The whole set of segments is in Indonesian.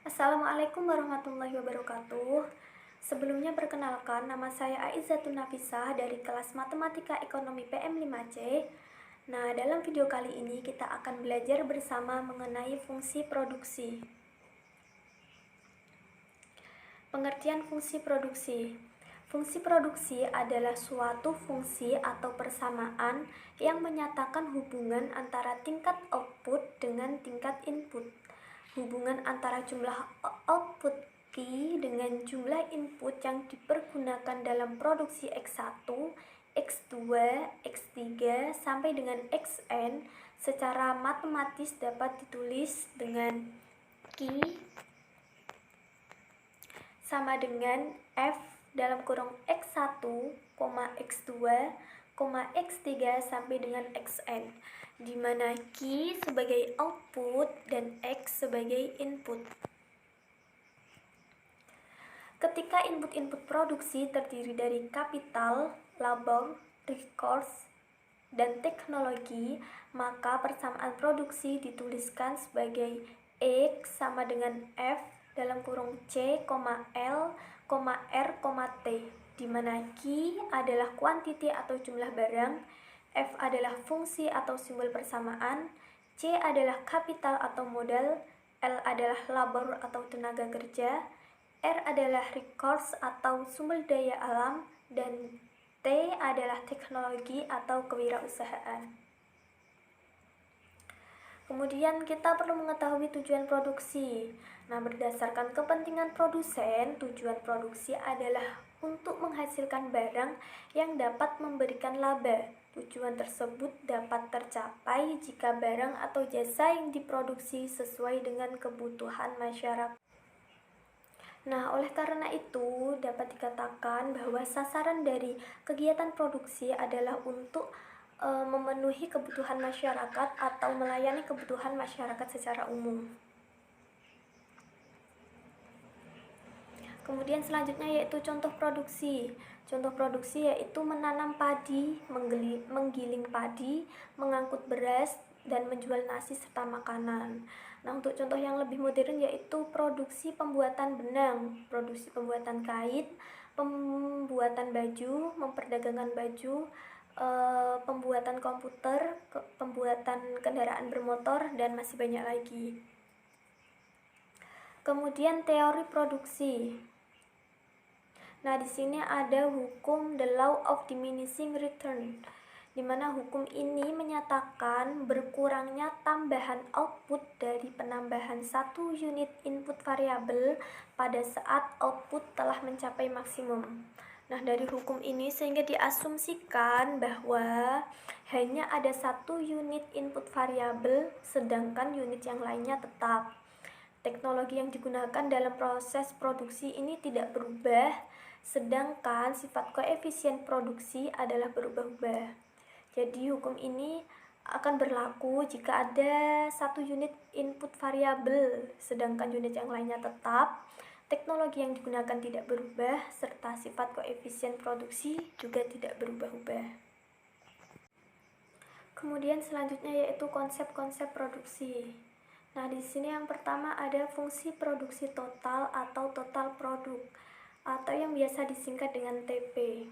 Assalamualaikum warahmatullahi wabarakatuh. Sebelumnya perkenalkan, nama saya Aizatun Nafisah dari kelas Matematika Ekonomi PM5C. Nah, dalam video kali ini kita akan belajar bersama mengenai fungsi produksi. Pengertian fungsi produksi. Fungsi produksi adalah suatu fungsi atau persamaan yang menyatakan hubungan antara tingkat output dengan tingkat input. Hubungan antara jumlah output Q dengan jumlah input yang dipergunakan dalam produksi X1, X2, X3 sampai dengan Xn secara matematis dapat ditulis dengan Q sama dengan F dalam kurung X1, X2, X3 sampai dengan Xn, di mana Q sebagai output dan X sebagai input. Ketika input-input produksi terdiri dari kapital, labor, resource, dan teknologi, maka persamaan produksi dituliskan sebagai X sama dengan F dalam kurung C, L, R, T, di mana Q adalah kuantiti atau jumlah barang, F adalah fungsi atau simbol persamaan, C adalah kapital atau modal, L adalah labor atau tenaga kerja, R adalah resource atau sumber daya alam, dan T adalah teknologi atau kewirausahaan. Kemudian kita perlu mengetahui tujuan produksi. Nah, berdasarkan kepentingan produsen, tujuan produksi adalah untuk menghasilkan barang yang dapat memberikan laba. Tujuan tersebut dapat tercapai jika barang atau jasa yang diproduksi sesuai dengan kebutuhan masyarakat. Nah, oleh karena itu dapat dikatakan bahwa sasaran dari kegiatan produksi adalah untuk memenuhi kebutuhan masyarakat atau melayani kebutuhan masyarakat secara umum. Kemudian selanjutnya yaitu contoh produksi. Contoh produksi yaitu menanam padi, menggiling padi, mengangkut beras, dan menjual nasi serta makanan. Nah, untuk contoh yang lebih modern yaitu produksi pembuatan benang, produksi pembuatan kain, pembuatan baju, memperdagangkan baju, pembuatan komputer, pembuatan kendaraan bermotor, dan masih banyak lagi. Kemudian teori produksi. Nah, di sini ada hukum the law of diminishing return, di mana hukum ini menyatakan berkurangnya tambahan output dari penambahan satu unit input variabel pada saat output telah mencapai maksimum. Nah, dari hukum ini sehingga diasumsikan bahwa hanya ada satu unit input variabel sedangkan unit yang lainnya tetap. Teknologi yang digunakan dalam proses produksi ini tidak berubah, sedangkan sifat koefisien produksi adalah berubah-ubah. Jadi hukum ini akan berlaku jika ada satu unit input variabel, sedangkan unit yang lainnya tetap, teknologi yang digunakan tidak berubah, serta sifat koefisien produksi juga tidak berubah-ubah. Kemudian selanjutnya yaitu konsep-konsep produksi. Nah, di sini yang pertama ada fungsi produksi total atau total produk, atau yang biasa disingkat dengan TP.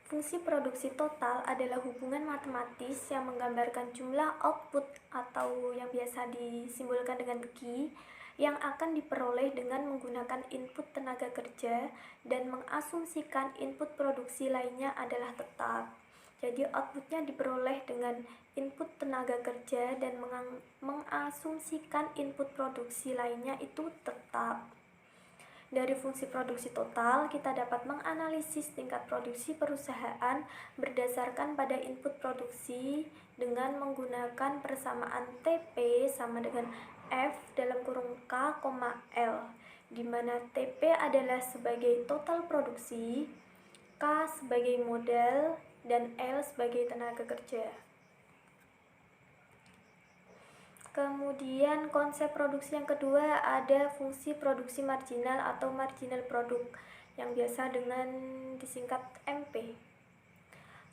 Fungsi produksi total adalah hubungan matematis yang menggambarkan jumlah output atau yang biasa disimbolkan dengan Q yang akan diperoleh dengan menggunakan input tenaga kerja dan mengasumsikan input produksi lainnya adalah tetap. Jadi outputnya diperoleh dengan input tenaga kerja dan mengasumsikan input produksi lainnya itu tetap. Dari fungsi produksi total, kita dapat menganalisis tingkat produksi perusahaan berdasarkan pada input produksi dengan menggunakan persamaan TP sama dengan F dalam kurung K, L, di mana TP adalah sebagai total produksi, K sebagai modal, dan L sebagai tenaga kerja. Kemudian konsep produksi yang kedua ada fungsi produksi marginal atau marginal produk yang biasa dengan disingkat MP.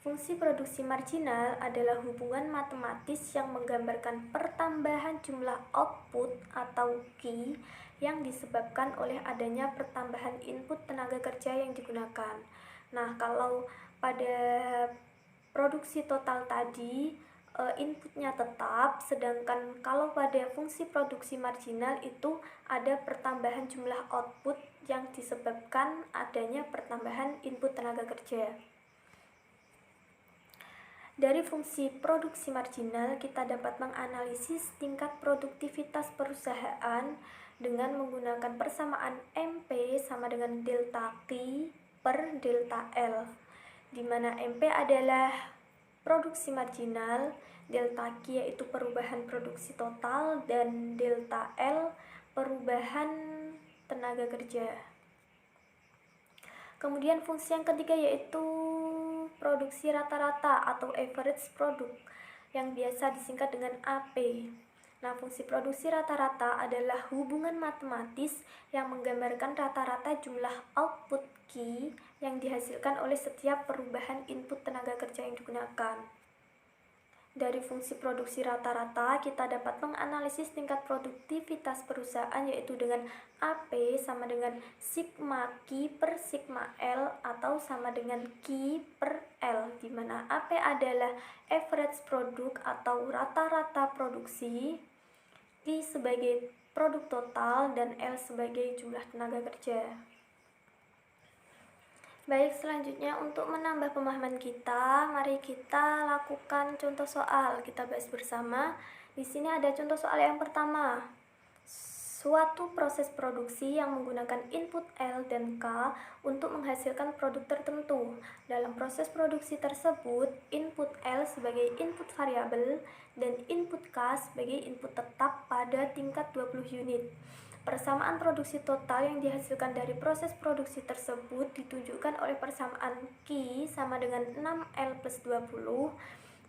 Fungsi produksi marginal adalah hubungan matematis yang menggambarkan pertambahan jumlah output atau Q yang disebabkan oleh adanya pertambahan input tenaga kerja yang digunakan. Nah, kalau pada produksi total tadi inputnya tetap, sedangkan kalau pada fungsi produksi marginal itu ada pertambahan jumlah output yang disebabkan adanya pertambahan input tenaga kerja. Dari fungsi produksi marginal, kita dapat menganalisis tingkat produktivitas perusahaan dengan menggunakan persamaan MP sama dengan delta Q per delta L, di mana MP adalah produksi marginal, delta Q yaitu perubahan produksi total, dan delta L perubahan tenaga kerja. Kemudian fungsi yang ketiga yaitu produksi rata-rata atau average product yang biasa disingkat dengan AP. Nah, fungsi produksi rata-rata adalah hubungan matematis yang menggambarkan rata-rata jumlah output Q yang dihasilkan oleh setiap perubahan input tenaga kerja yang digunakan. Dari fungsi produksi rata-rata, kita dapat menganalisis tingkat produktivitas perusahaan yaitu dengan AP sama dengan sigma Q per sigma L atau sama dengan Q per L, di mana AP adalah average product atau rata-rata produksi, Q sebagai produk total, dan L sebagai jumlah tenaga kerja. Baik, selanjutnya untuk menambah pemahaman kita, mari kita lakukan contoh soal. Kita bahas bersama. Di sini ada contoh soal yang pertama. Suatu proses produksi yang menggunakan input L dan K untuk menghasilkan produk tertentu. Dalam proses produksi tersebut, input L sebagai input variabel dan input K sebagai input tetap pada tingkat 20 unit. Persamaan produksi total yang dihasilkan dari proses produksi tersebut ditunjukkan oleh persamaan Q sama dengan 6L plus 20.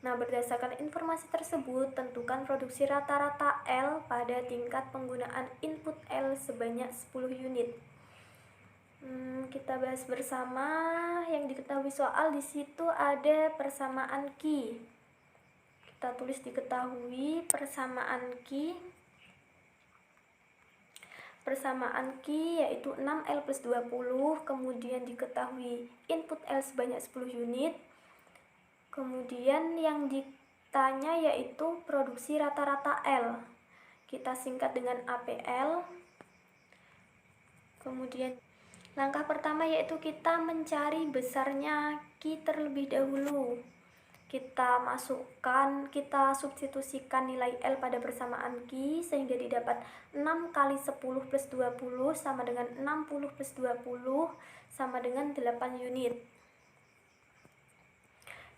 Nah, berdasarkan informasi tersebut, tentukan produksi rata-rata L pada tingkat penggunaan input L sebanyak 10 unit. Kita bahas bersama. Yang diketahui soal di situ ada persamaan Q. Kita tulis diketahui persamaan Q. Persamaan Q yaitu 6L plus 20, kemudian diketahui input L sebanyak 10 unit. Kemudian yang ditanya yaitu produksi rata-rata L. Kita singkat dengan APL. Kemudian langkah pertama yaitu kita mencari besarnya Q terlebih dahulu. Kita substitusikan nilai L pada persamaan Q sehingga didapat 6 kali 10 plus 20 sama dengan 60 plus 20 sama dengan 8 unit.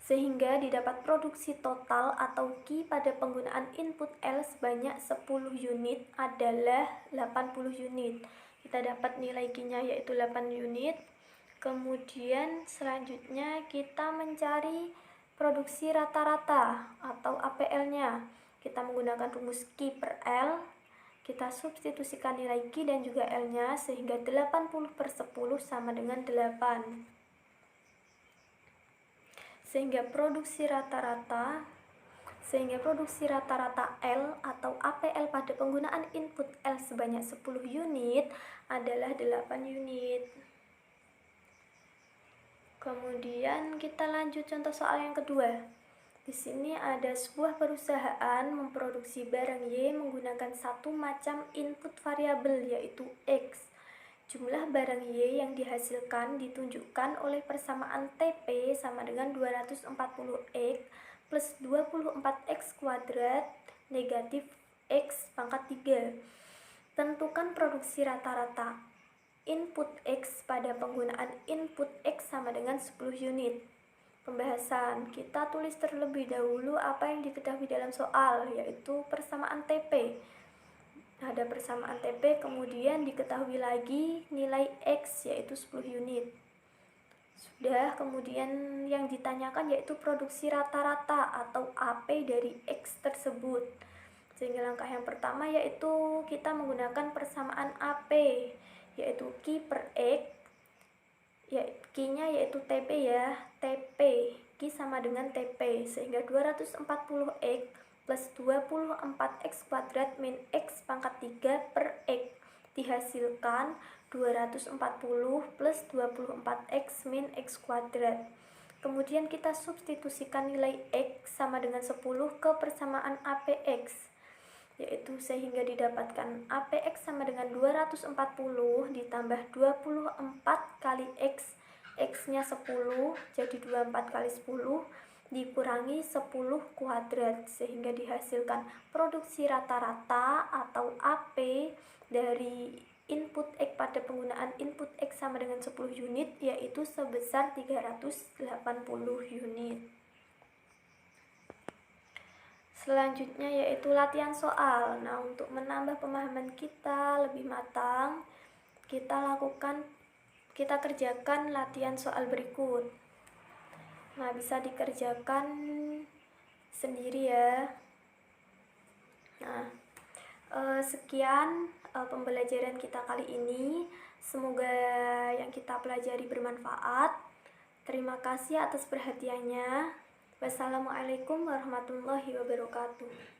Sehingga didapat produksi total atau Q pada penggunaan input L sebanyak 10 unit adalah 80 unit. Kita dapat nilai Q-nya yaitu 8 unit. Kemudian selanjutnya kita mencari produksi rata-rata atau APL-nya. Kita menggunakan rumus Q per L. Kita substitusikan nilai Q dan juga L-nya sehingga 80 per 10 sama dengan 8. Sehingga produksi rata-rata L atau APL pada penggunaan input L sebanyak 10 unit adalah 8 unit. Kemudian kita lanjut contoh soal yang kedua. Di sini ada sebuah perusahaan memproduksi barang Y menggunakan satu macam input variabel yaitu X. Jumlah barang Y yang dihasilkan ditunjukkan oleh persamaan TP sama dengan 240X plus 24X kuadrat negatif X pangkat 3. Tentukan produksi rata-rata input X pada penggunaan input X sama dengan 10 unit. Pembahasan, kita tulis terlebih dahulu apa yang diketahui dalam soal, yaitu persamaan TP. Ada persamaan TP, kemudian diketahui lagi nilai X yaitu 10 unit. Sudah, kemudian yang ditanyakan yaitu produksi rata-rata atau AP dari X tersebut. Sehingga langkah yang pertama yaitu kita menggunakan persamaan AP, yaitu Q per X, Q-nya yaitu TP ya, TP Q lagi sama dengan TP, sehingga 240X plus 24X kuadrat min X pangkat 3 per X dihasilkan 240 plus 24X min X kuadrat. Kemudian kita substitusikan nilai X sama dengan 10 ke persamaan APX, yaitu sehingga didapatkan APX sama dengan 240 ditambah 24 kali X, X-nya 10, jadi 24 kali 10 dikurangi 10 kuadrat, sehingga dihasilkan produksi rata-rata atau AP dari input X pada penggunaan input X sama dengan 10 unit, yaitu sebesar 380 unit. Selanjutnya yaitu latihan soal. Nah, untuk menambah pemahaman kita lebih matang, kita kerjakan latihan soal berikut. Nah, bisa dikerjakan sendiri ya. Nah, sekian pembelajaran kita kali ini. Semoga yang kita pelajari bermanfaat. Terima kasih atas perhatiannya. Wassalamualaikum warahmatullahi wabarakatuh.